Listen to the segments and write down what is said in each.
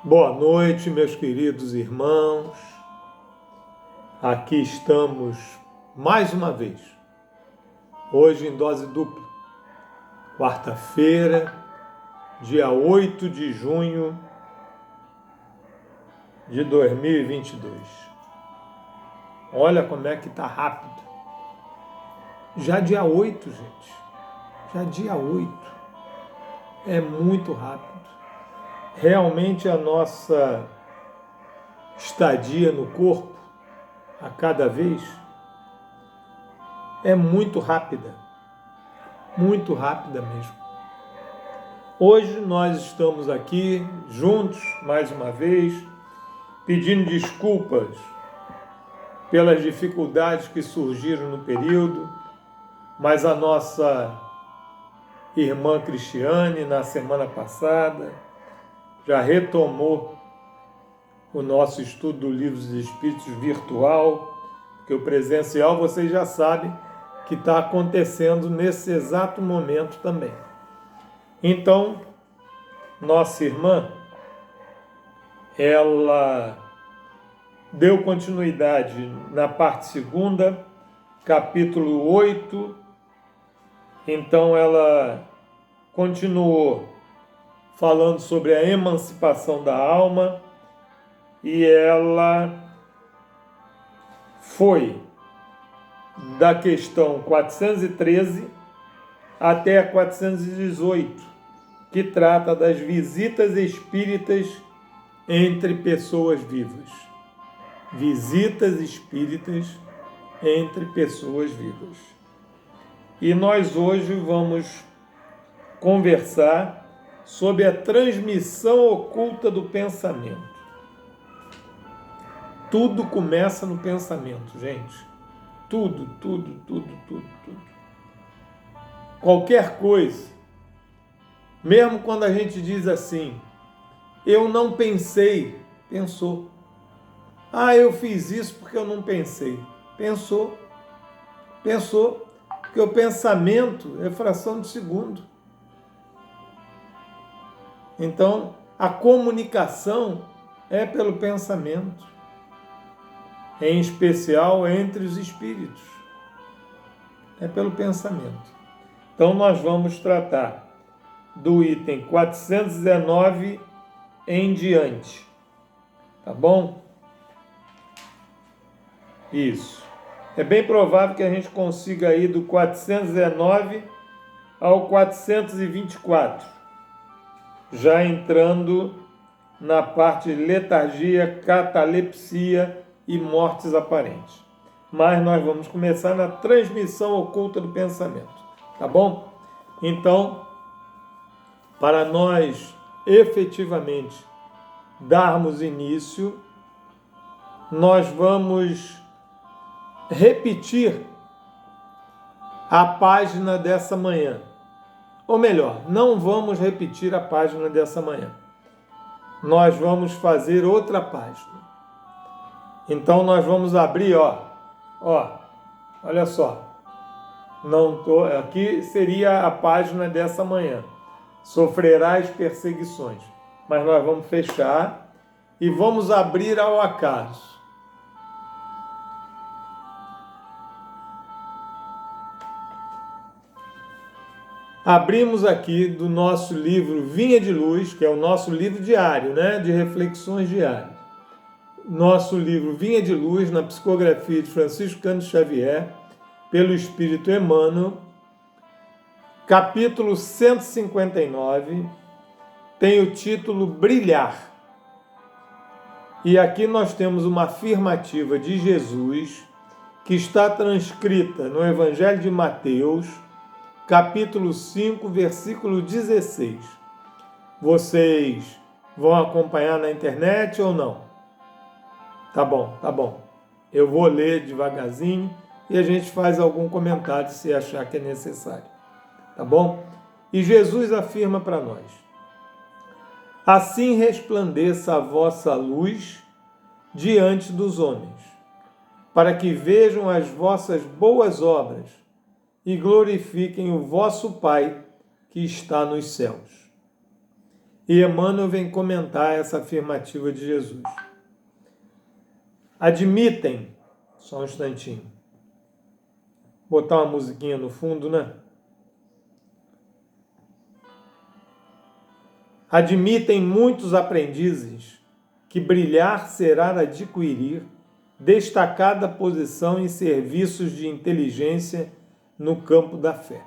Boa noite, meus queridos irmãos. Aqui estamos mais uma vez, hoje em dose dupla, quarta-feira, dia 8 de junho de 2022. Olha como é que tá rápido. Já dia 8, gente. Já dia 8. É muito rápido. Realmente a nossa estadia no corpo, a cada vez, é muito rápida mesmo. Hoje nós estamos aqui juntos, mais uma vez, pedindo desculpas pelas dificuldades que surgiram no período, mas a nossa irmã Cristiane, na semana passada, já retomou o nosso estudo do Livro dos Espíritos virtual, porque o presencial, vocês já sabem que está acontecendo nesse exato momento também. Então, nossa irmã, ela deu continuidade na parte segunda, capítulo 8, então ela continuou falando sobre a emancipação da alma, e ela foi da questão 413 até a 418, que trata das visitas espíritas entre pessoas vivas. Visitas espíritas entre pessoas vivas. E nós hoje vamos conversar sobre a transmissão oculta do pensamento. Tudo começa no pensamento, gente. Tudo. Qualquer coisa. Mesmo quando a gente diz assim, eu não pensei, pensou. Eu fiz isso porque eu não pensei. Pensou. Porque o pensamento é fração de segundo. Então, a comunicação é pelo pensamento, em especial entre os espíritos. É pelo pensamento. Então, nós vamos tratar do item 419 em diante. Tá bom? Isso. É bem provável que a gente consiga ir do 419 ao 424. Já entrando na parte de letargia, catalepsia e mortes aparentes. Mas nós vamos começar na transmissão oculta do pensamento, tá bom? Então, para nós efetivamente darmos início, nós vamos repetir a página dessa manhã. Ou melhor, não vamos repetir a página dessa manhã. Nós vamos fazer outra página. Então nós vamos abrir, olha só. Aqui seria a página dessa manhã. Sofrerás perseguições. Mas nós vamos fechar e vamos abrir ao acaso. Abrimos aqui do nosso livro Vinha de Luz, que é o nosso livro diário, de reflexões diárias. Nosso livro Vinha de Luz, na psicografia de Francisco Cândido Xavier, pelo Espírito Emmanuel, capítulo 159, tem o título Brilhar. E aqui nós temos uma afirmativa de Jesus, que está transcrita no Evangelho de Mateus, capítulo 5, versículo 16. Vocês vão acompanhar na internet ou não? Tá bom. Eu vou ler devagarzinho e a gente faz algum comentário se achar que é necessário. Tá bom? E Jesus afirma para nós: assim resplandeça a vossa luz diante dos homens, para que vejam as vossas boas obras e glorifiquem o vosso Pai que está nos céus. E Emmanuel vem comentar essa afirmativa de Jesus. Admitem, só um instantinho, botar uma musiquinha no fundo, né? Admitem muitos aprendizes que brilhar será adquirir destacada posição em serviços de inteligência no campo da fé.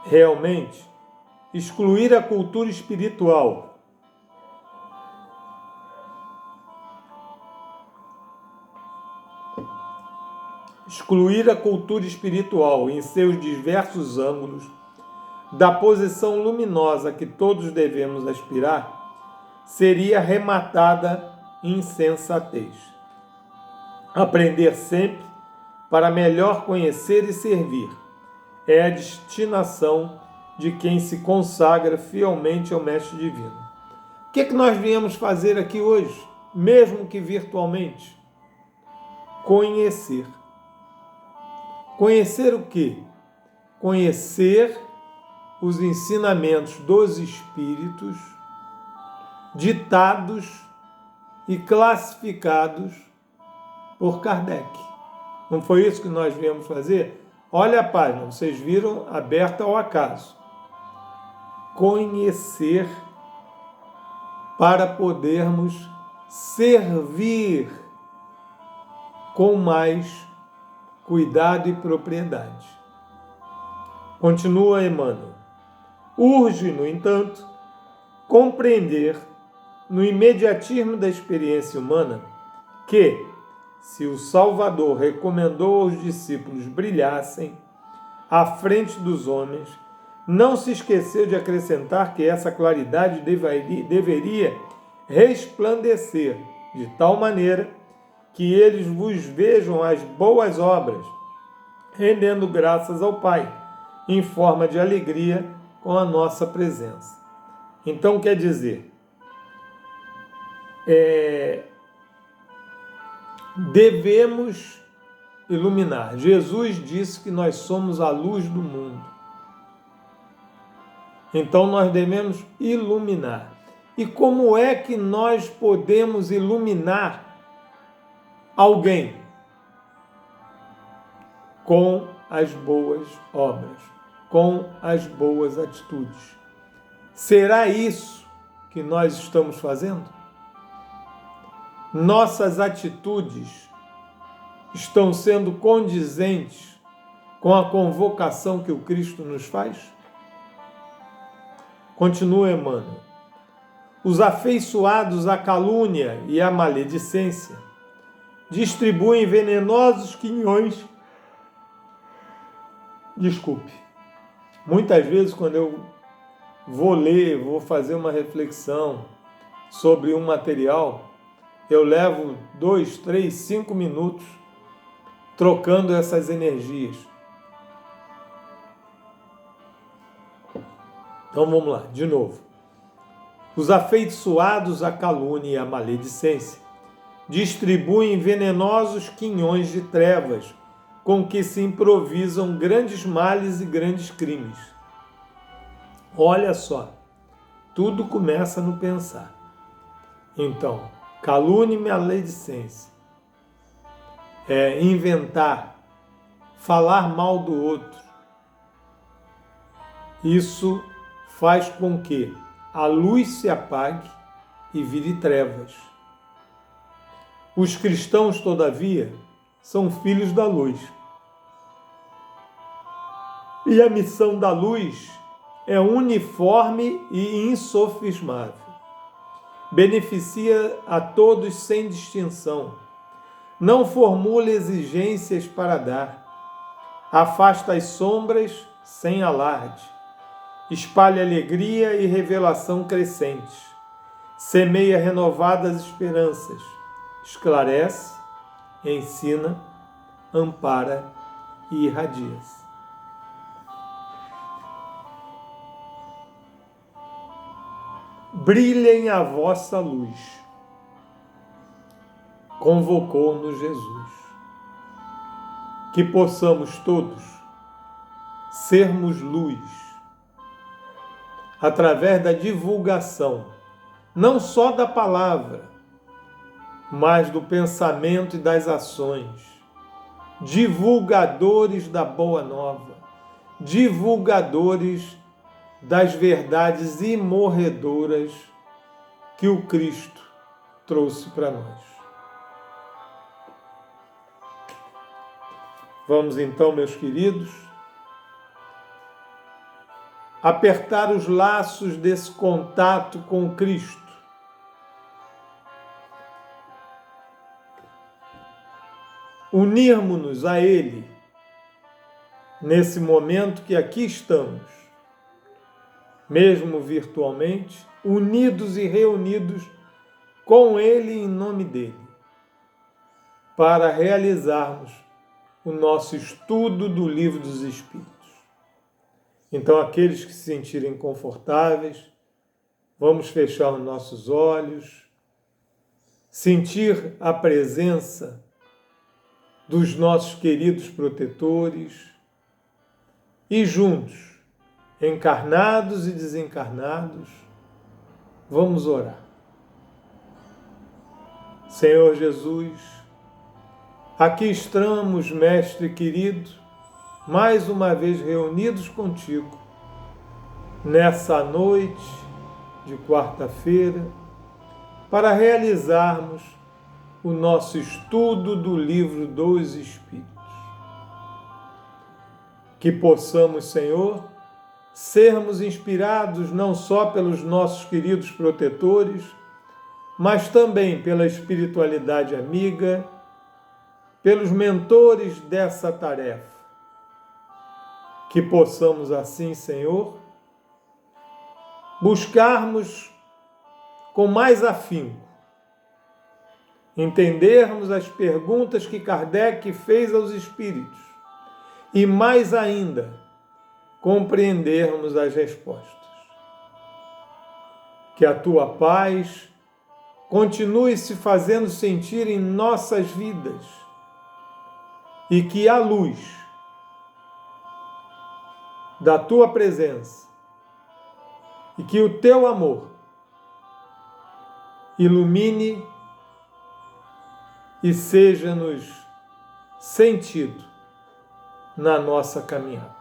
Realmente, excluir a cultura espiritual em seus diversos ângulos da posição luminosa que todos devemos aspirar, seria rematada insensatez. Aprender sempre para melhor conhecer e servir é a destinação de quem se consagra fielmente ao Mestre Divino. O que nós viemos fazer aqui hoje, mesmo que virtualmente? Conhecer. Conhecer o quê? Conhecer os ensinamentos dos Espíritos, ditados e classificados por Kardec. Não foi isso que nós viemos fazer? Olha a página, vocês viram, aberta ao acaso. Conhecer para podermos servir com mais cuidado e propriedade. Continua Emmanuel. Urge, no entanto, compreender, no imediatismo da experiência humana, que, se o Salvador recomendou aos discípulos brilhassem à frente dos homens, não se esqueceu de acrescentar que essa claridade deveria resplandecer de tal maneira que eles vos vejam as boas obras, rendendo graças ao Pai, em forma de alegria com a nossa presença. Então, quer dizer, devemos iluminar. Jesus disse que nós somos a luz do mundo. Então, nós devemos iluminar. E como é que nós podemos iluminar alguém? Com as boas obras, com as boas atitudes. Será isso que nós estamos fazendo? Nossas atitudes estão sendo condizentes com a convocação que o Cristo nos faz? Continua Emmanuel. Os afeiçoados à calúnia e à maledicência distribuem venenosos quinhões. Muitas vezes, quando eu vou ler, vou fazer uma reflexão sobre um material, eu levo 2, 3, 5 minutos trocando essas energias. Então vamos lá, de novo. Os afeiçoados à calúnia e à maledicência distribuem venenosos quinhões de trevas com que se improvisam grandes males e grandes crimes. Olha só, tudo começa no pensar. Então, calúnia e maledicência é inventar, falar mal do outro. Isso faz com que a luz se apague e vire trevas. Os cristãos, todavia, são filhos da luz. E a missão da luz é uniforme e insofismável. Beneficia a todos sem distinção. Não formula exigências para dar. Afasta as sombras sem alarde. Espalha alegria e revelação crescentes. Semeia renovadas esperanças. Esclarece, ensina, ampara e irradia. Brilhem a vossa luz, convocou-nos Jesus. Que possamos todos sermos luz, através da divulgação, não só da palavra, mas do pensamento e das ações. Divulgadores da Boa Nova, divulgadores das verdades imorredoras que o Cristo trouxe para nós. Vamos então, meus queridos, apertar os laços desse contato com o Cristo. Unirmos-nos a Ele nesse momento que aqui estamos, mesmo virtualmente, unidos e reunidos com Ele em nome dEle, para realizarmos o nosso estudo do Livro dos Espíritos. Então, aqueles que se sentirem confortáveis, vamos fechar os nossos olhos, sentir a presença dos nossos queridos protetores e juntos, encarnados e desencarnados, vamos orar. Senhor Jesus, aqui estamos, Mestre querido, mais uma vez reunidos contigo, nessa noite de quarta-feira, para realizarmos o nosso estudo do Livro dos Espíritos. Que possamos, Senhor, sermos inspirados não só pelos nossos queridos protetores, mas também pela espiritualidade amiga, pelos mentores dessa tarefa. Que possamos assim, Senhor, buscarmos com mais afinco, entendermos as perguntas que Kardec fez aos espíritos e, mais ainda, compreendermos as respostas. Que a tua paz continue se fazendo sentir em nossas vidas e que a luz da tua presença e que o teu amor ilumine e seja-nos sentido na nossa caminhada.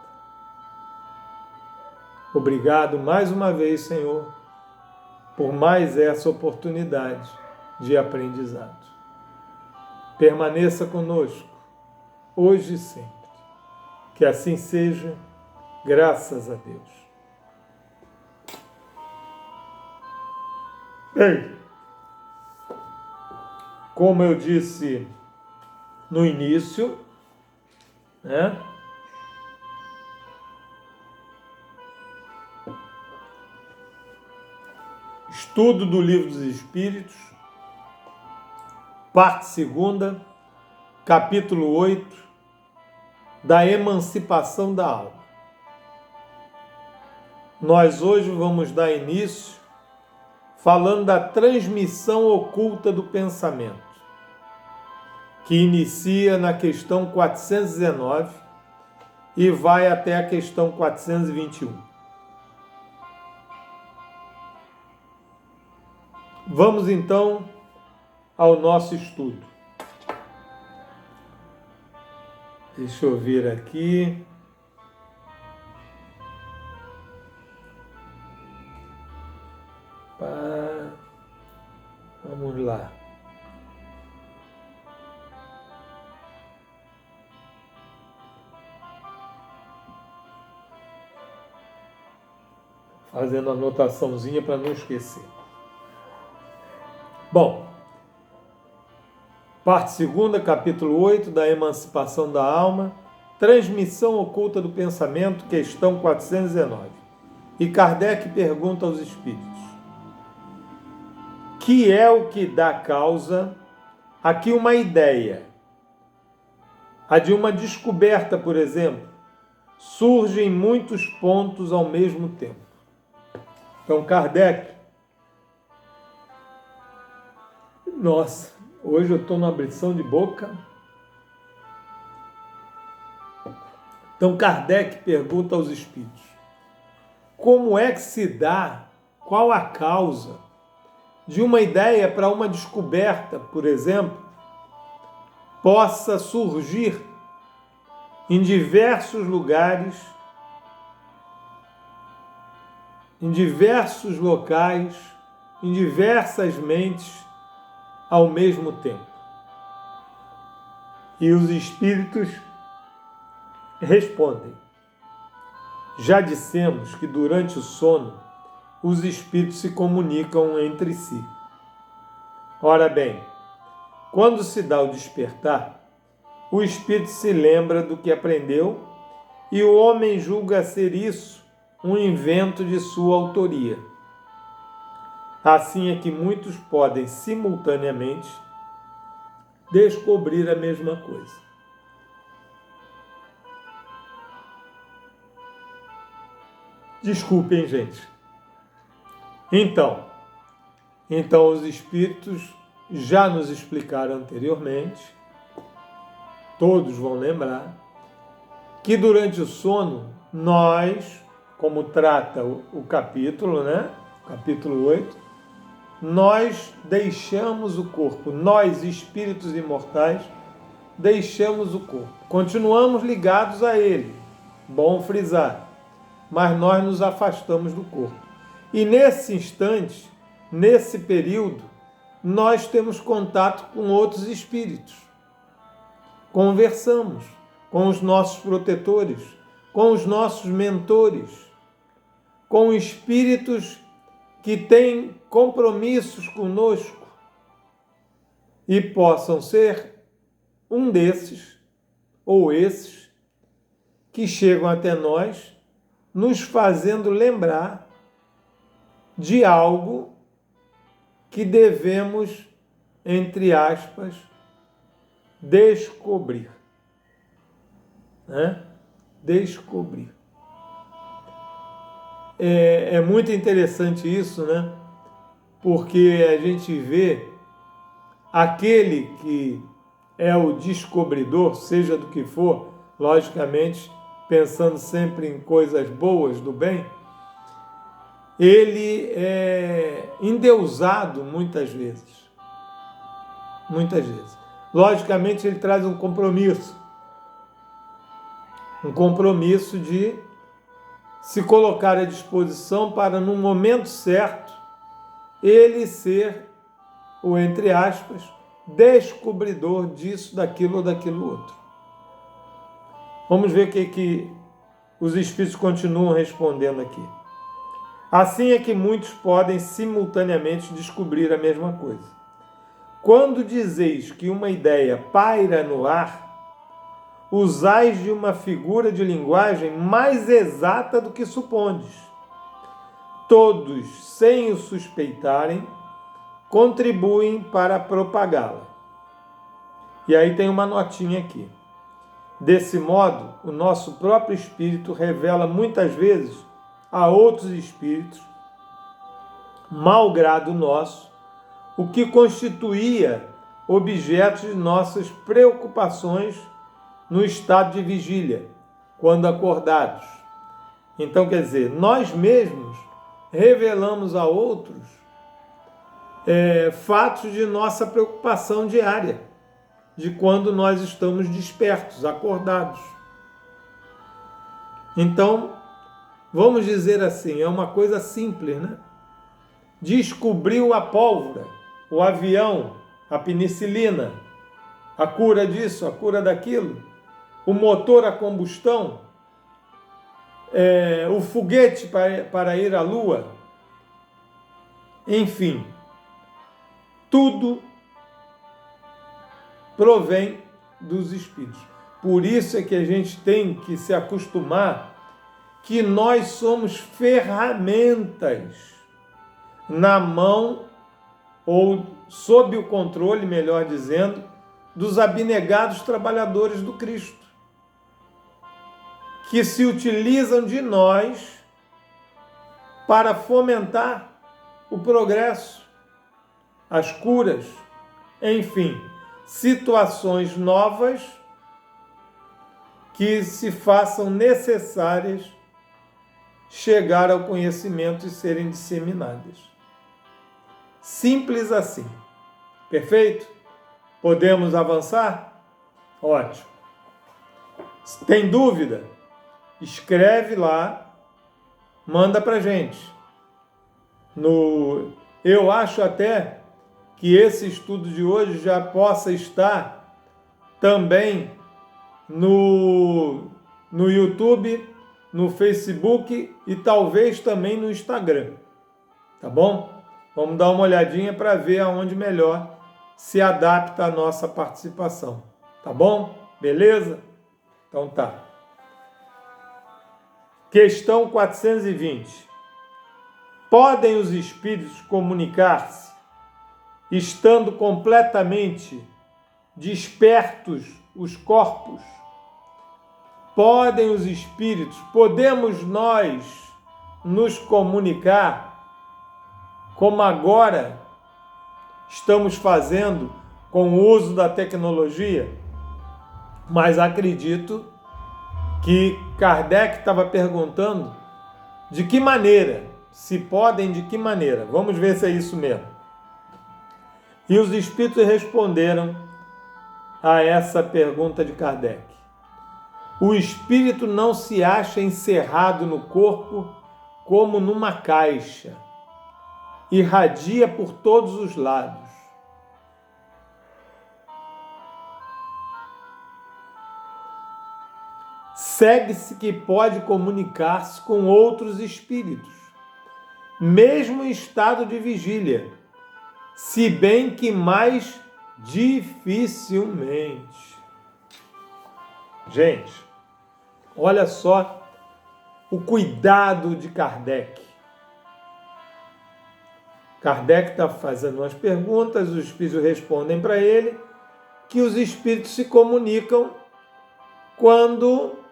Obrigado mais uma vez, Senhor, por mais essa oportunidade de aprendizado. Permaneça conosco, hoje e sempre. Que assim seja, graças a Deus. Bem, como eu disse no início, né? Estudo do Livro dos Espíritos, parte 2ª, capítulo 8, da emancipação da alma. Nós hoje vamos dar início falando da transmissão oculta do pensamento, que inicia na questão 419 e vai até a questão 421. Vamos então ao nosso estudo. Deixa eu ver aqui. Vamos lá. Fazendo anotaçãozinha para não esquecer. Bom, parte 2ª, capítulo 8, da emancipação da alma, transmissão oculta do pensamento, questão 419. E Kardec pergunta aos espíritos: que é o que dá causa a que uma ideia, a de uma descoberta, por exemplo, surge em muitos pontos ao mesmo tempo? Então, Kardec, nossa, hoje eu estou numa abrição de boca. Então, Kardec pergunta aos espíritos: como é que se dá, qual a causa de uma ideia para uma descoberta, por exemplo, possa surgir em diversos lugares, em diversos locais, em diversas mentes ao mesmo tempo. E os espíritos respondem: já dissemos que durante o sono os espíritos se comunicam entre si. Ora bem, quando se dá o despertar, o espírito se lembra do que aprendeu e o homem julga ser isso um invento de sua autoria. Assim é que muitos podem simultaneamente descobrir a mesma coisa. Desculpem, gente. Então os espíritos já nos explicaram anteriormente, todos vão lembrar, que durante o sono nós, como trata o capítulo, né? Capítulo 8, nós deixamos o corpo, nós, espíritos imortais, deixamos o corpo. Continuamos ligados a ele, bom frisar, mas nós nos afastamos do corpo. E nesse instante, nesse período, nós temos contato com outros espíritos. Conversamos com os nossos protetores, com os nossos mentores, com espíritos que têm compromissos conosco e possam ser um desses ou esses que chegam até nós nos fazendo lembrar de algo que devemos, entre aspas, descobrir. Né? Descobrir. É muito interessante isso, né? Porque a gente vê aquele que é o descobridor, seja do que for, logicamente, pensando sempre em coisas boas, do bem, ele é endeusado muitas vezes. Muitas vezes. Logicamente, ele traz um compromisso de se colocar à disposição para, no momento certo, ele ser o, entre aspas, descobridor disso, daquilo ou daquilo outro. Vamos ver o que os espíritos continuam respondendo aqui. Assim é que muitos podem simultaneamente descobrir a mesma coisa. Quando dizeis que uma ideia paira no ar, usais de uma figura de linguagem mais exata do que supondes. Todos, sem o suspeitarem, contribuem para propagá-la. E aí tem uma notinha aqui. Desse modo, o nosso próprio espírito revela muitas vezes a outros espíritos, malgrado nosso, o que constituía objeto de nossas preocupações no estado de vigília, quando acordados. Então, quer dizer, nós mesmos revelamos a outros fatos de nossa preocupação diária, de quando nós estamos despertos, acordados. Então, vamos dizer assim, é uma coisa simples, né? Descobriu a pólvora, o avião, a penicilina, a cura disso, a cura daquilo, o motor a combustão, o foguete para ir à Lua, enfim, tudo provém dos espíritos. Por isso é que a gente tem que se acostumar que nós somos ferramentas na mão, ou sob o controle, melhor dizendo, dos abnegados trabalhadores do Cristo, que se utilizam de nós para fomentar o progresso, as curas, enfim, situações novas que se façam necessárias, chegar ao conhecimento e serem disseminadas. Simples assim. Perfeito? Podemos avançar? Ótimo. Tem dúvida? Escreve lá, manda pra gente. Eu acho até que esse estudo de hoje já possa estar também no YouTube, no Facebook e talvez também no Instagram. Tá bom? Vamos dar uma olhadinha para ver aonde melhor se adapta a nossa participação. Tá bom? Beleza? Então tá. Questão 420. Podem os espíritos comunicar-se estando completamente despertos os corpos? Podem os espíritos, podemos nós nos comunicar como agora estamos fazendo com o uso da tecnologia? Mas acredito que Kardec estava perguntando de que maneira, se podem, de que maneira. Vamos ver se é isso mesmo. E os espíritos responderam a essa pergunta de Kardec. O espírito não se acha encerrado no corpo como numa caixa. Irradia por todos os lados. Segue-se que pode comunicar-se com outros espíritos, mesmo em estado de vigília, se bem que mais dificilmente. Gente, olha só o cuidado de Kardec. Kardec está fazendo umas perguntas, os espíritos respondem para ele que os espíritos se comunicam quando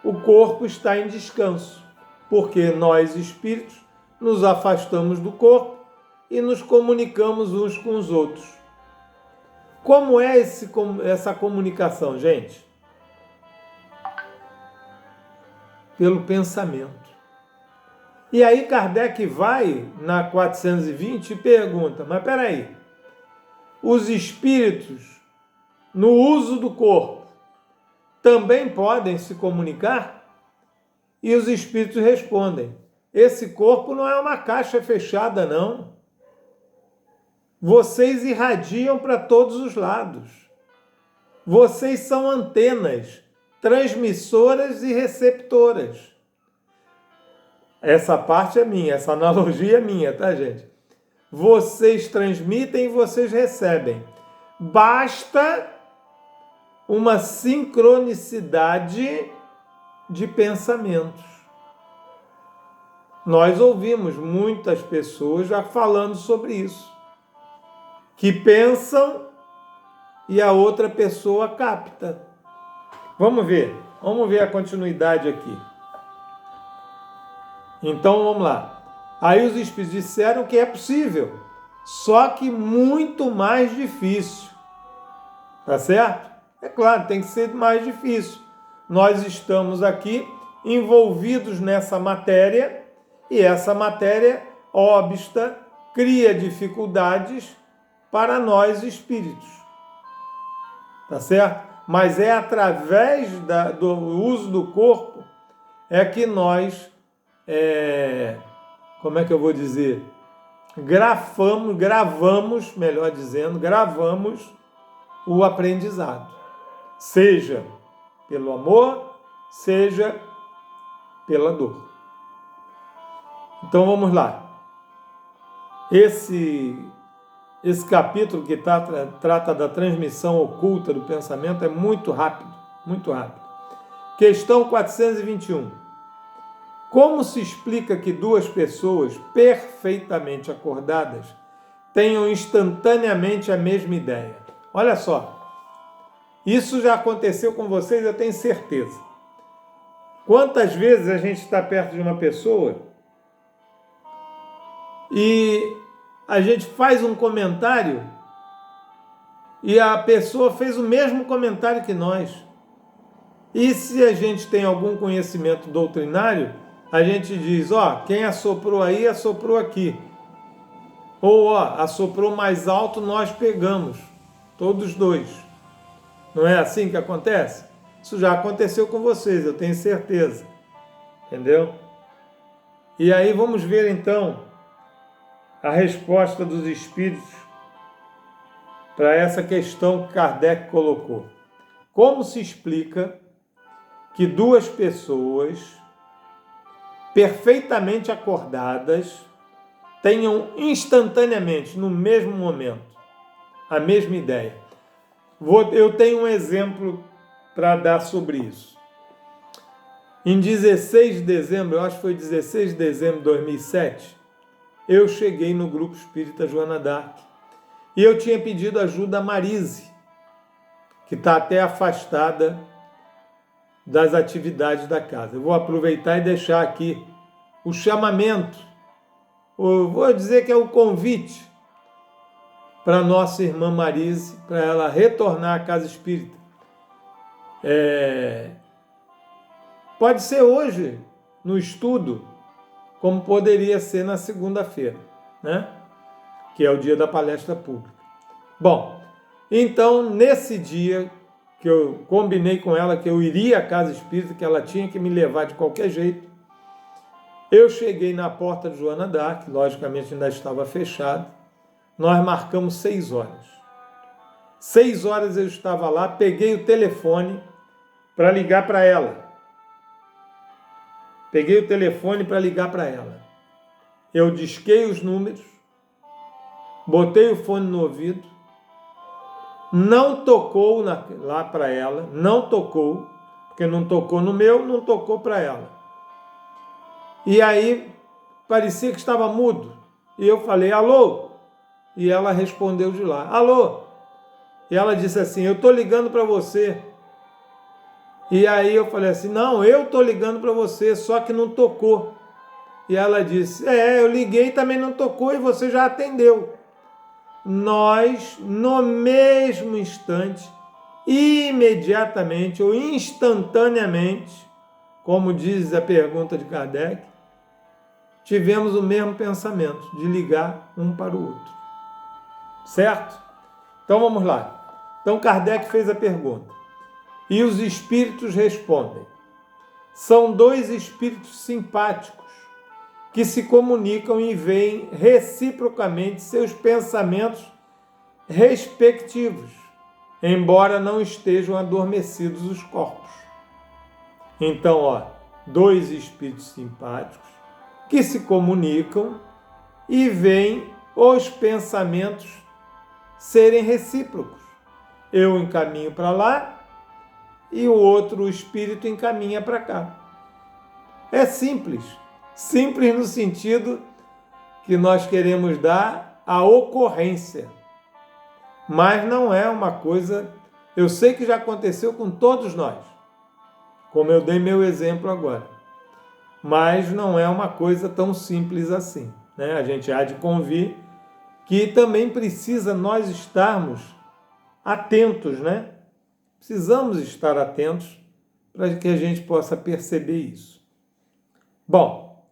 o corpo está em descanso, porque nós, espíritos, nos afastamos do corpo e nos comunicamos uns com os outros. Como é essa comunicação, gente? Pelo pensamento. E aí Kardec vai na 420 e pergunta, mas espera aí, os espíritos, no uso do corpo, também podem se comunicar? E os espíritos respondem, esse corpo não é uma caixa fechada, não. Vocês irradiam para todos os lados. Vocês são antenas, transmissoras e receptoras. Essa parte é minha, essa analogia é minha, tá, gente? Vocês transmitem e vocês recebem. Basta uma sincronicidade de pensamentos. Nós ouvimos muitas pessoas já falando sobre isso, que pensam e a outra pessoa capta. Vamos ver a continuidade aqui. Então vamos lá. Aí os espíritos disseram que é possível, só que muito mais difícil. Tá certo? É claro, tem que ser mais difícil. Nós estamos aqui envolvidos nessa matéria e essa matéria obsta, cria dificuldades para nós espíritos. Tá certo? Mas é através do uso do corpo é que nós, como é que eu vou dizer? Gravamos, melhor dizendo, gravamos o aprendizado. Seja pelo amor, seja pela dor. Então vamos lá. Esse capítulo que trata da transmissão oculta do pensamento é muito rápido, muito rápido. Questão 421. Como se explica que duas pessoas perfeitamente acordadas tenham instantaneamente a mesma ideia? Olha só, isso já aconteceu com vocês, eu tenho certeza. Quantas vezes a gente está perto de uma pessoa e a gente faz um comentário e a pessoa fez o mesmo comentário que nós. E se a gente tem algum conhecimento doutrinário, a gente diz, ó, quem assoprou aí, assoprou aqui. Ou, ó, assoprou mais alto, nós pegamos. Todos dois. Não é assim que acontece? Isso já aconteceu com vocês, eu tenho certeza. Entendeu? E aí vamos ver então a resposta dos espíritos para essa questão que Kardec colocou. Como se explica que duas pessoas perfeitamente acordadas tenham instantaneamente, no mesmo momento, a mesma ideia? Eu tenho um exemplo para dar sobre isso. Em 16 de dezembro, eu acho que foi 16 de dezembro de 2007, eu cheguei no Grupo Espírita Joana d'Arc e eu tinha pedido ajuda a Marise, que está até afastada das atividades da casa. Eu vou aproveitar e deixar aqui o chamamento, vou dizer que é o convite para nossa irmã Marise, para ela retornar à Casa Espírita. Pode ser hoje, no estudo, como poderia ser na segunda-feira, né? Que é o dia da palestra pública. Bom, então, nesse dia que eu combinei com ela que eu iria à Casa Espírita, que ela tinha que me levar de qualquer jeito, eu cheguei na porta de Joana d'Arc, logicamente ainda estava fechado, nós marcamos 6 horas. 6 horas eu estava lá, peguei o telefone para ligar para ela. Peguei o telefone para ligar para ela. Eu disquei os números, botei o fone no ouvido, não tocou lá para ela, não tocou, porque não tocou no meu, não tocou para ela. E aí parecia que estava mudo. E eu falei, alô? E ela respondeu de lá, alô? E ela disse assim, eu estou ligando para você. E aí eu falei assim, não, eu estou ligando para você, só que não tocou. E ela disse, eu liguei e também não tocou e você já atendeu. Nós, no mesmo instante, imediatamente ou instantaneamente, como diz a pergunta de Kardec, tivemos o mesmo pensamento, de ligar um para o outro. Certo? Então vamos lá. Então Kardec fez a pergunta. E os espíritos respondem. São dois espíritos simpáticos que se comunicam e veem reciprocamente seus pensamentos respectivos, embora não estejam adormecidos os corpos. Então, dois espíritos simpáticos que se comunicam e veem os pensamentos serem recíprocos. Eu encaminho para lá e o outro espírito encaminha para cá. É simples. Simples no sentido que nós queremos dar a ocorrência. Mas não é uma coisa... Eu sei que já aconteceu com todos nós, como eu dei meu exemplo agora. Mas não é uma coisa tão simples assim, né? A gente há de convir que também precisa nós estarmos atentos, né? Precisamos estar atentos para que a gente possa perceber isso. Bom,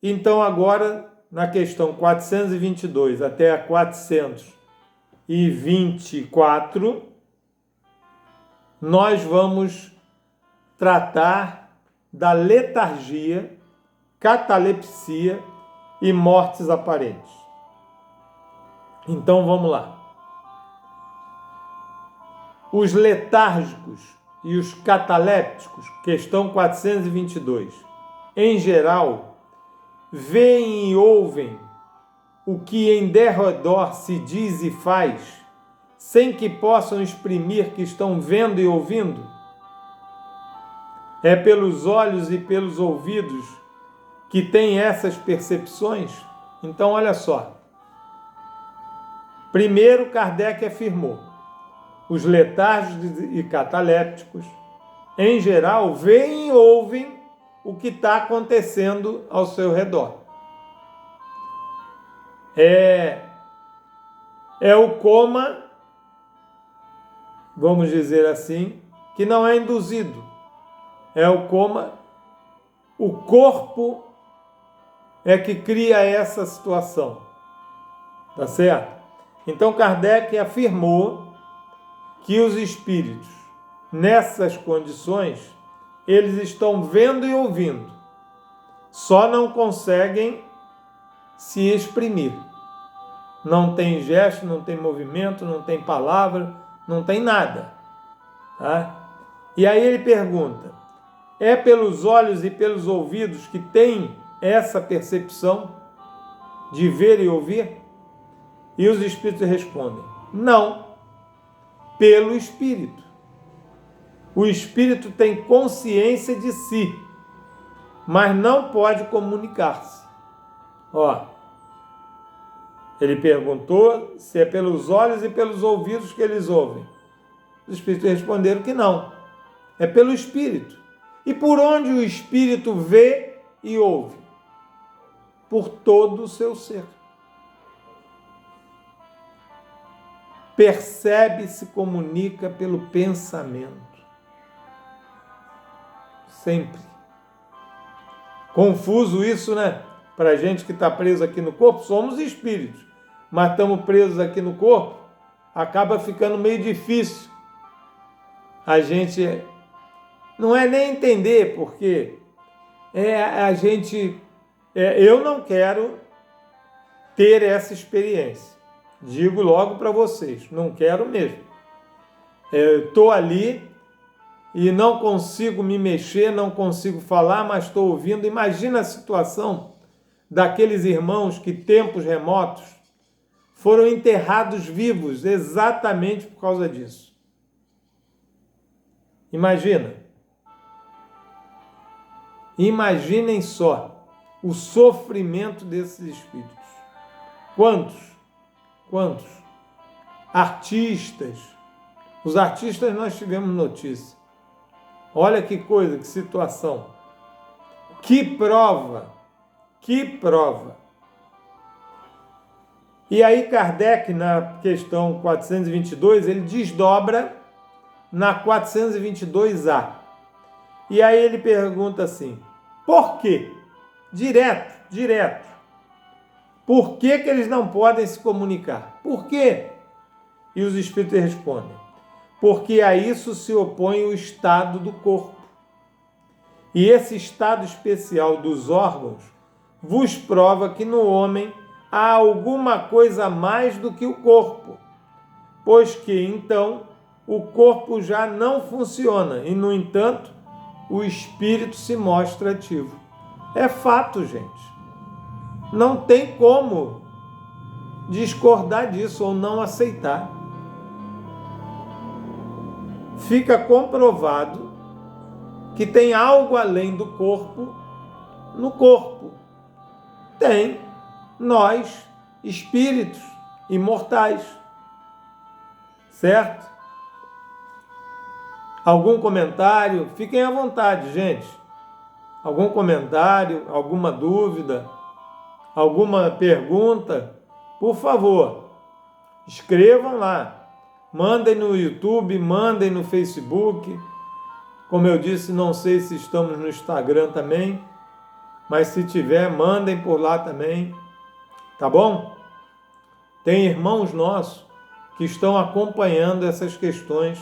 então agora na questão 422 até a 424, nós vamos tratar da letargia, catalepsia e mortes aparentes. Então vamos lá. Os letárgicos e os catalépticos, questão 422, em geral, veem e ouvem o que em derredor se diz e faz, sem que possam exprimir que estão vendo e ouvindo? É pelos olhos e pelos ouvidos que têm essas percepções? Então, olha só. Primeiro, Kardec afirmou: os letárgicos e catalépticos, em geral, veem e ouvem o que está acontecendo ao seu redor. É o coma, vamos dizer assim, que não é induzido. É o coma o corpo é que cria essa situação. Tá certo? Então Kardec afirmou que os espíritos, nessas condições, eles estão vendo e ouvindo, só não conseguem se exprimir. Não tem gesto, não tem movimento, não tem palavra, não tem nada. Tá? E aí ele pergunta, é pelos olhos e pelos ouvidos que tem essa percepção de ver e ouvir? E os espíritos respondem, não, pelo espírito. O espírito tem consciência de si, mas não pode comunicar-se. Ó, ele perguntou se é pelos olhos e pelos ouvidos que eles ouvem. Os espíritos responderam que não, é pelo espírito. E por onde o espírito vê e ouve? Por todo o seu ser. Percebe e se comunica pelo pensamento. Sempre. Confuso isso, né? Para a gente que está preso aqui no corpo, somos espíritos, mas estamos presos aqui no corpo, acaba ficando meio difícil. A gente não é nem entender, porque eu não quero ter essa experiência. Digo logo para vocês, não quero mesmo. Estou ali e não consigo me mexer, não consigo falar, mas estou ouvindo. Imagina a situação daqueles irmãos que, tempos remotos, foram enterrados vivos exatamente por causa disso. Imagina. Imaginem só o sofrimento desses espíritos. Quantos artistas, os artistas nós tivemos notícia. Olha que coisa, que situação. Que prova. E aí Kardec, na questão 422, ele desdobra na 422A. E aí ele pergunta assim, por quê? Direto. Por que eles não podem se comunicar? Por quê? E os espíritos respondem, porque a isso se opõe o estado do corpo. E esse estado especial dos órgãos vos prova que no homem há alguma coisa a mais do que o corpo, pois que, então, o corpo já não funciona e, no entanto, o espírito se mostra ativo. É fato, gente. Não tem como discordar disso ou não aceitar. Fica comprovado que tem algo além do corpo no corpo. Tem nós, espíritos imortais. Certo? Algum comentário? Fiquem à vontade, gente. Algum comentário, alguma dúvida, alguma pergunta? Por favor, escrevam lá. Mandem no YouTube, mandem no Facebook. Como eu disse, não sei se estamos no Instagram também, mas se tiver, mandem por lá também. Tá bom? Tem irmãos nossos que estão acompanhando essas questões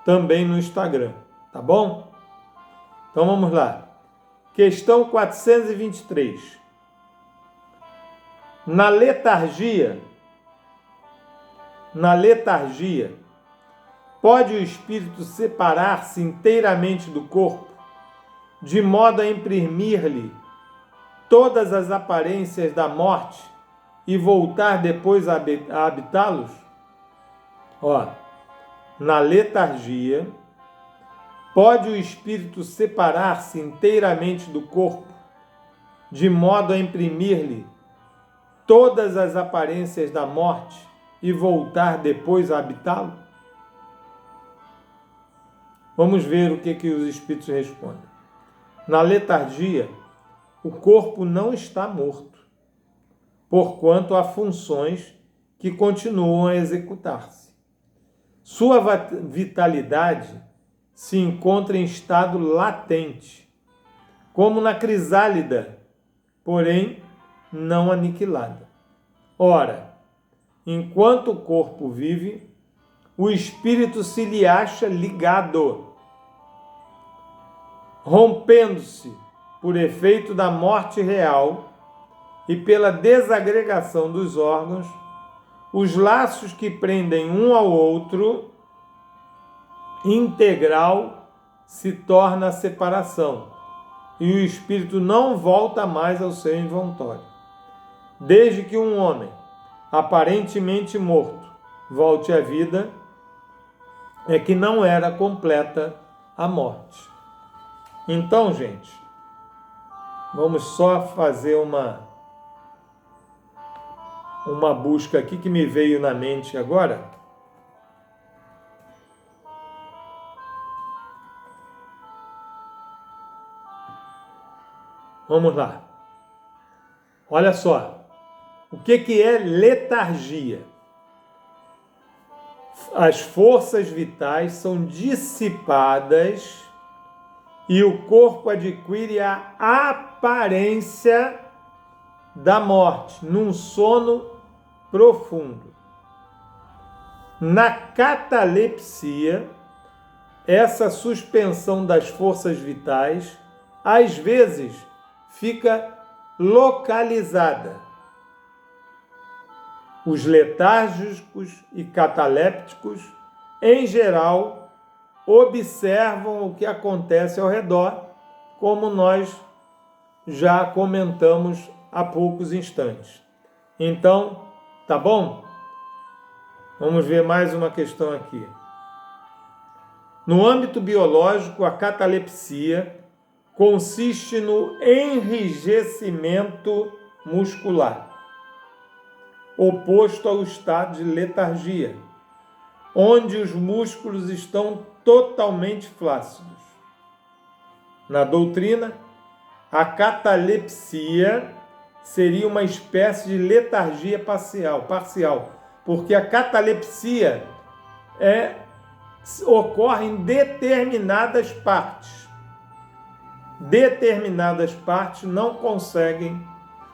também no Instagram. Tá bom? Então vamos lá. Questão 423. Na letargia, pode o espírito separar-se inteiramente do corpo, de modo a imprimir-lhe todas as aparências da morte e voltar depois a habitá-los? Ó, na letargia, pode o espírito separar-se inteiramente do corpo, de modo a imprimir-lhe todas as aparências da morte e voltar depois a habitá-lo? Vamos ver o que os espíritos respondem. Na letargia, o corpo não está morto, porquanto há funções que continuam a executar-se. Sua vitalidade se encontra em estado latente, como na crisálida, porém não aniquilada. Ora, enquanto o corpo vive, o espírito se lhe acha ligado, rompendo-se por efeito da morte real e pela desagregação dos órgãos, os laços que prendem um ao outro, integral se torna a separação, e o espírito não volta mais ao seu involtório. Desde que um homem, aparentemente morto, volte à vida, é que não era completa a morte. Então, gente, vamos só fazer uma busca aqui que me veio na mente agora. Vamos lá. Olha só. O que é letargia? As forças vitais são dissipadas e o corpo adquire a aparência da morte, num sono profundo. Na catalepsia, essa suspensão das forças vitais, às vezes, fica localizada. Os letárgicos e catalépticos, em geral, observam o que acontece ao redor, como nós já comentamos há poucos instantes. Então, tá bom? Vamos ver mais uma questão aqui. No âmbito biológico, a catalepsia consiste no enrijecimento muscular, oposto ao estado de letargia, onde os músculos estão totalmente flácidos. Na doutrina, a catalepsia seria uma espécie de letargia parcial, porque a catalepsia ocorre em determinadas partes. Determinadas partes não conseguem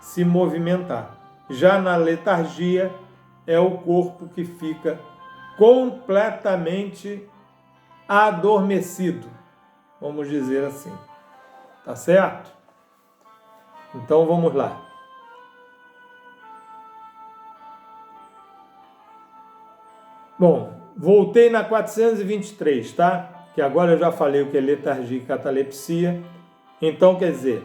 se movimentar. Já na letargia, é o corpo que fica completamente adormecido, vamos dizer assim. Tá certo? Então vamos lá. Bom, voltei na 423, tá? Que agora eu já falei o que é letargia e catalepsia. Então, quer dizer,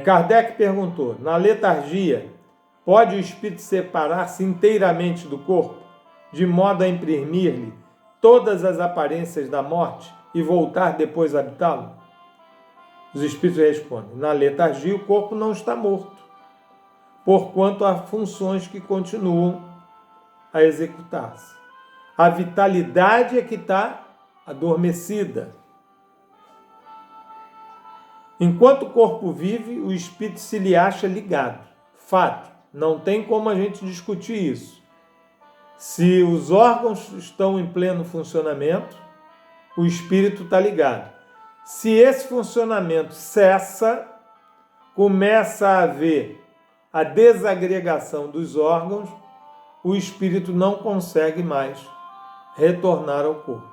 Kardec perguntou, na letargia, pode o espírito separar-se inteiramente do corpo, de modo a imprimir-lhe todas as aparências da morte e voltar depois a habitá-lo? Os espíritos respondem, na letargia o corpo não está morto, porquanto há funções que continuam a executar-se. A vitalidade é que está adormecida. Enquanto o corpo vive, o espírito se lhe acha ligado. Fato, não tem como a gente discutir isso. Se os órgãos estão em pleno funcionamento, o espírito está ligado. Se esse funcionamento cessa, começa a haver a desagregação dos órgãos, o espírito não consegue mais retornar ao corpo.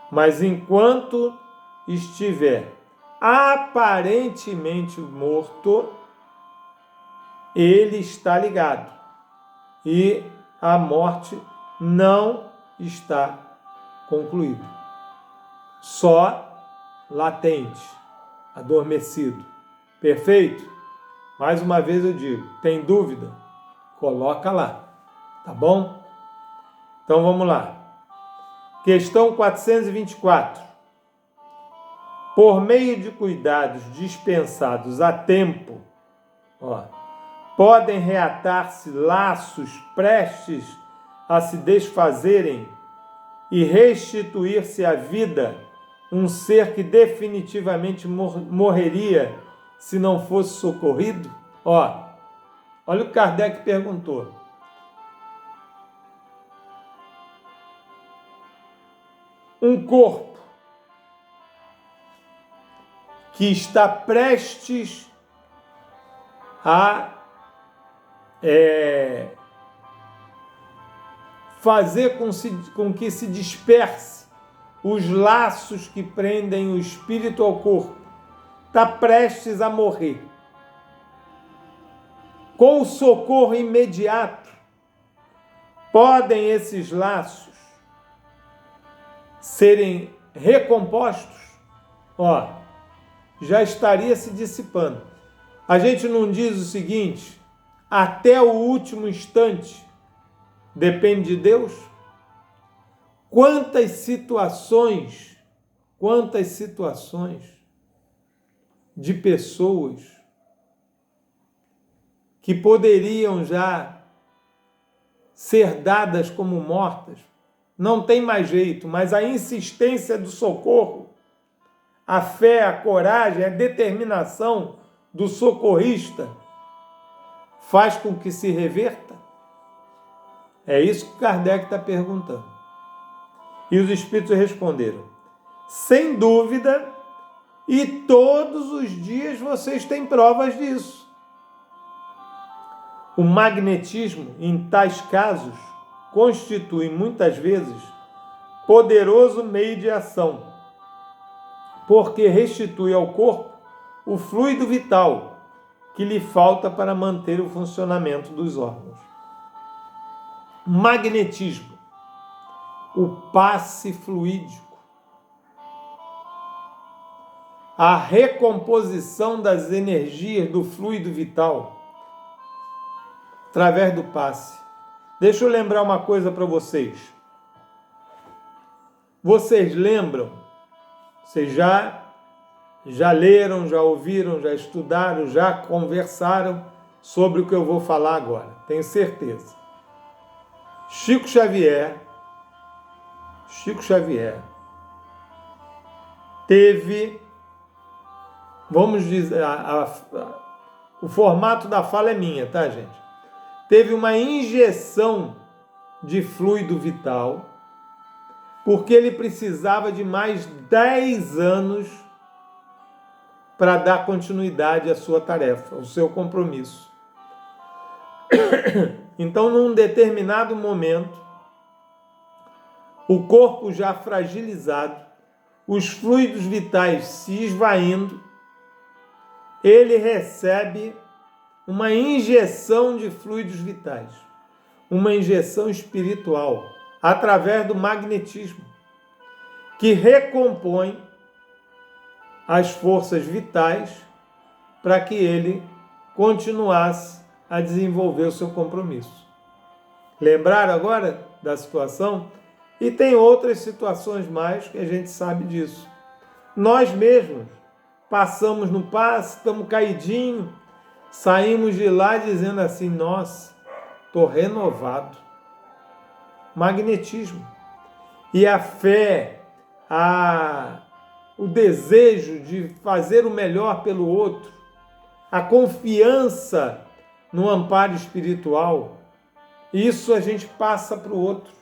Mas enquanto estiver aparentemente morto, ele está ligado e a morte não está concluída. Só latente, adormecido. Perfeito? Mais uma vez eu digo, tem dúvida? Coloca lá, tá bom? Então vamos lá. Questão 424. Por meio de cuidados dispensados a tempo, podem reatar-se laços prestes a se desfazerem e restituir-se à vida um ser que definitivamente morreria se não fosse socorrido? Olha o que Kardec perguntou. Um corpo que está prestes a fazer com que se disperse os laços que prendem o espírito ao corpo, está prestes a morrer. Com o socorro imediato, podem esses laços serem recompostos? Já estaria se dissipando. A gente não diz o seguinte: até o último instante depende de Deus? Quantas situações de pessoas que poderiam já ser dadas como mortas, não tem mais jeito, mas a insistência do socorro, a fé, a coragem, a determinação do socorrista faz com que se reverta? É isso que Kardec está perguntando. E os espíritos responderam: sem dúvida, e todos os dias vocês têm provas disso. O magnetismo, em tais casos, constitui muitas vezes poderoso meio de ação, porque restitui ao corpo o fluido vital que lhe falta para manter o funcionamento dos órgãos. Magnetismo, o passe fluídico, a recomposição das energias do fluido vital através do passe. Deixa eu lembrar uma coisa para vocês. Vocês lembram? Vocês já leram, já ouviram, já estudaram, já conversaram sobre o que eu vou falar agora. Tenho certeza. Chico Xavier teve, vamos dizer, o formato da fala é minha, tá, gente? Teve uma injeção de fluido vital, porque ele precisava de mais 10 anos para dar continuidade à sua tarefa, ao seu compromisso. Então, num determinado momento, o corpo já fragilizado, os fluidos vitais se esvaindo, ele recebe uma injeção de fluidos vitais, uma injeção espiritual, através do magnetismo, que recompõe as forças vitais para que ele continuasse a desenvolver o seu compromisso. Lembraram agora da situação? E tem outras situações mais que a gente sabe disso. Nós mesmos passamos no passe, estamos caidinhos, saímos de lá dizendo assim: nossa, estou renovado. Magnetismo. E a fé, o desejo de fazer o melhor pelo outro, a confiança no amparo espiritual, isso a gente passa para o outro.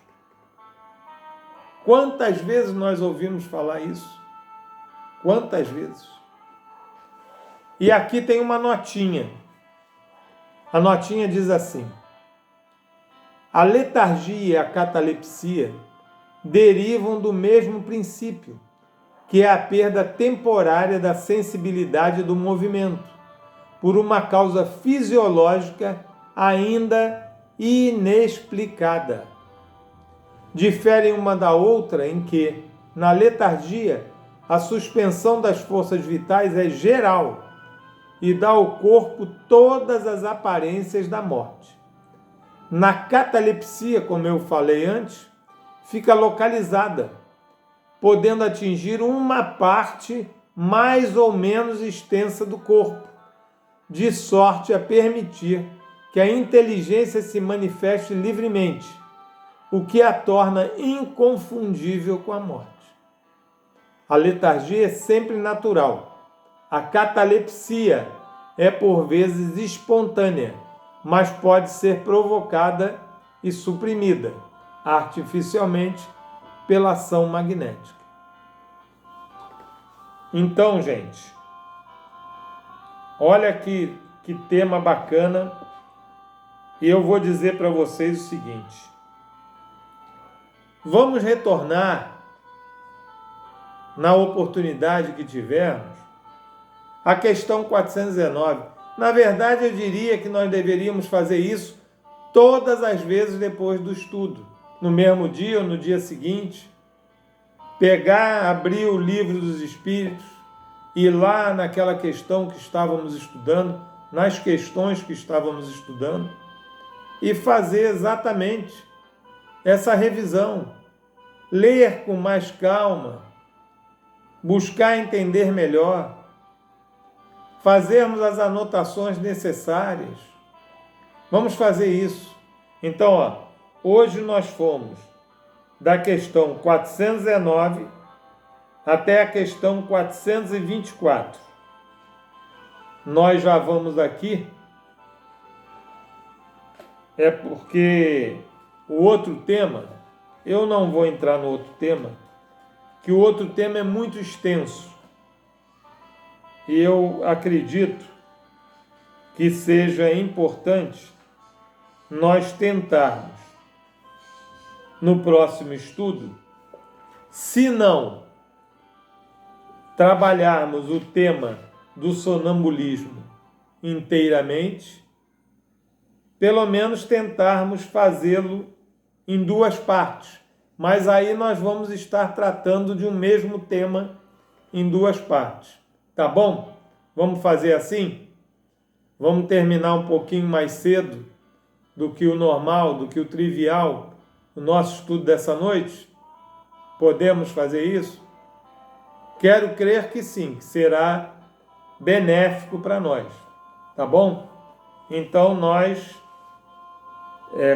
Quantas vezes nós ouvimos falar isso? Quantas vezes? E aqui tem uma notinha. A notinha diz assim: a letargia e a catalepsia derivam do mesmo princípio, que é a perda temporária da sensibilidade do movimento, por uma causa fisiológica ainda inexplicada. Diferem uma da outra em que, na letargia, a suspensão das forças vitais é geral e dá ao corpo todas as aparências da morte. Na catalepsia, como eu falei antes, fica localizada, podendo atingir uma parte mais ou menos extensa do corpo, de sorte a permitir que a inteligência se manifeste livremente, o que a torna inconfundível com a morte. A letargia é sempre natural. A catalepsia é por vezes espontânea, mas pode ser provocada e suprimida artificialmente pela ação magnética. Então, gente, Olha que tema bacana. E eu vou dizer para vocês o seguinte. Vamos retornar, na oportunidade que tivermos, à questão 419. Na verdade, eu diria que nós deveríamos fazer isso todas as vezes depois do estudo. No mesmo dia ou no dia seguinte. Pegar, abrir o livro dos Espíritos, ir lá naquela questão que estávamos estudando, nas questões que estávamos estudando, e fazer exatamente essa revisão. Ler com mais calma, buscar entender melhor, fazermos as anotações necessárias. Vamos fazer isso. Então, hoje nós fomos da questão 419 até a questão 424. Nós já vamos aqui, porque o outro tema, eu não vou entrar no outro tema, que o outro tema é muito extenso. E eu acredito que seja importante nós tentarmos, no próximo estudo, se não trabalharmos o tema do sonambulismo inteiramente, pelo menos tentarmos fazê-lo em duas partes. Mas aí nós vamos estar tratando de um mesmo tema em duas partes. Tá bom? Vamos fazer assim? Vamos terminar um pouquinho mais cedo do que o normal, do que o trivial, o nosso estudo dessa noite? Podemos fazer isso? Quero crer que sim, que será benéfico para nós. Tá bom? Então nós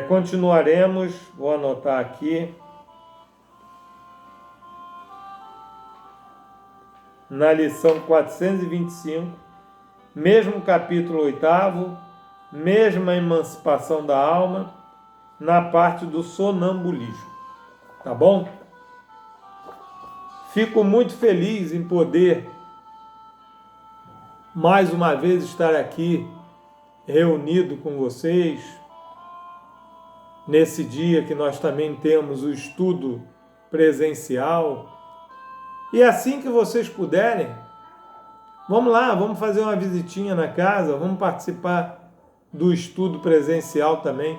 continuaremos, vou anotar aqui, na lição 425, mesmo capítulo 8º, mesma emancipação da alma, na parte do sonambulismo. Tá bom? Fico muito feliz em poder, mais uma vez, estar aqui reunido com vocês, nesse dia que nós também temos o estudo presencial. E assim que vocês puderem, vamos lá, vamos fazer uma visitinha na casa, vamos participar do estudo presencial também,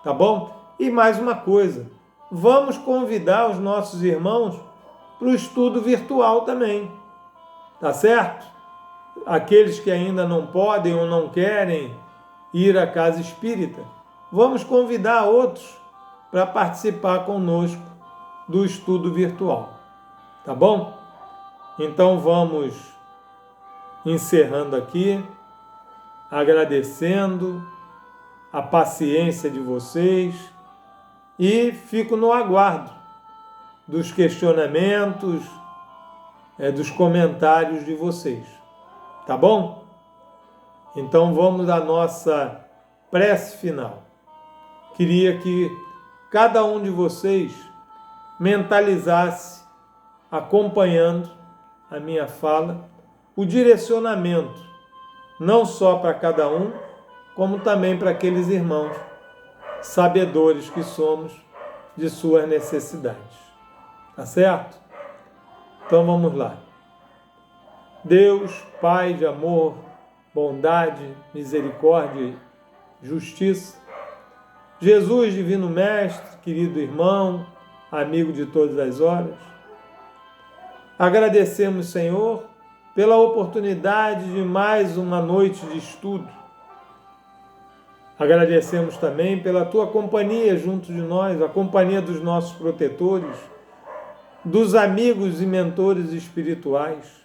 tá bom? E mais uma coisa, vamos convidar os nossos irmãos para o estudo virtual também, tá certo? Aqueles que ainda não podem ou não querem ir à casa espírita, vamos convidar outros para participar conosco do estudo virtual. Tá bom? Então vamos encerrando aqui, agradecendo a paciência de vocês e fico no aguardo dos questionamentos, dos comentários de vocês. Tá bom? Então vamos à nossa prece final. Queria que cada um de vocês mentalizasse, acompanhando a minha fala, o direcionamento, não só para cada um, como também para aqueles irmãos sabedores que somos de suas necessidades. Tá certo? Então vamos lá. Deus, Pai de amor, bondade, misericórdia e justiça, Jesus, Divino Mestre, querido irmão, amigo de todas as horas, agradecemos, Senhor, pela oportunidade de mais uma noite de estudo. Agradecemos também pela Tua companhia junto de nós, a companhia dos nossos protetores, dos amigos e mentores espirituais.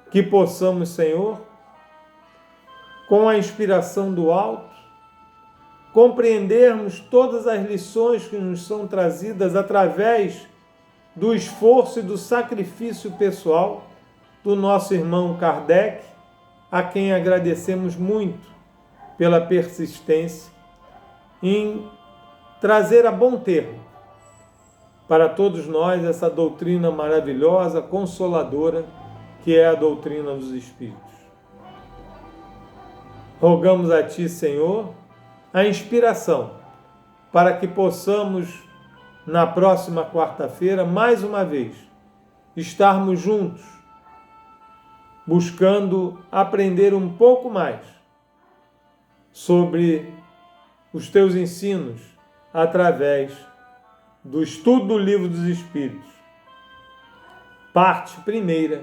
Que possamos, Senhor, com a inspiração do alto, compreendermos todas as lições que nos são trazidas através do esforço e do sacrifício pessoal do nosso irmão Kardec, a quem agradecemos muito pela persistência em trazer a bom termo para todos nós essa doutrina maravilhosa, consoladora, que é a doutrina dos Espíritos. Rogamos a Ti, Senhor, a inspiração para que possamos, na próxima quarta-feira, mais uma vez, estarmos juntos, buscando aprender um pouco mais sobre os Teus ensinos através do estudo do Livro dos Espíritos, parte primeira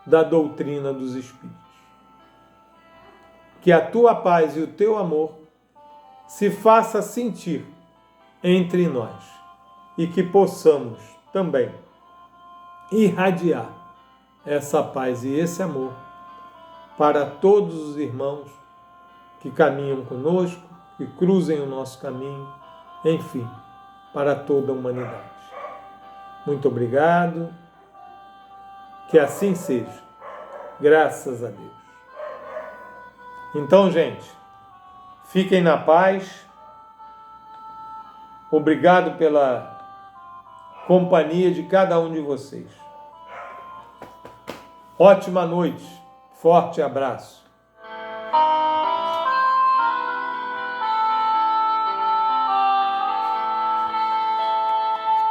da doutrina dos Espíritos. Que a Tua paz e o Teu amor se faça sentir entre nós e que possamos também irradiar essa paz e esse amor para todos os irmãos que caminham conosco, que cruzem o nosso caminho, enfim, para toda a humanidade. Muito obrigado, que assim seja, graças a Deus. Então, gente, fiquem na paz. Obrigado pela companhia de cada um de vocês. Ótima noite. Forte abraço.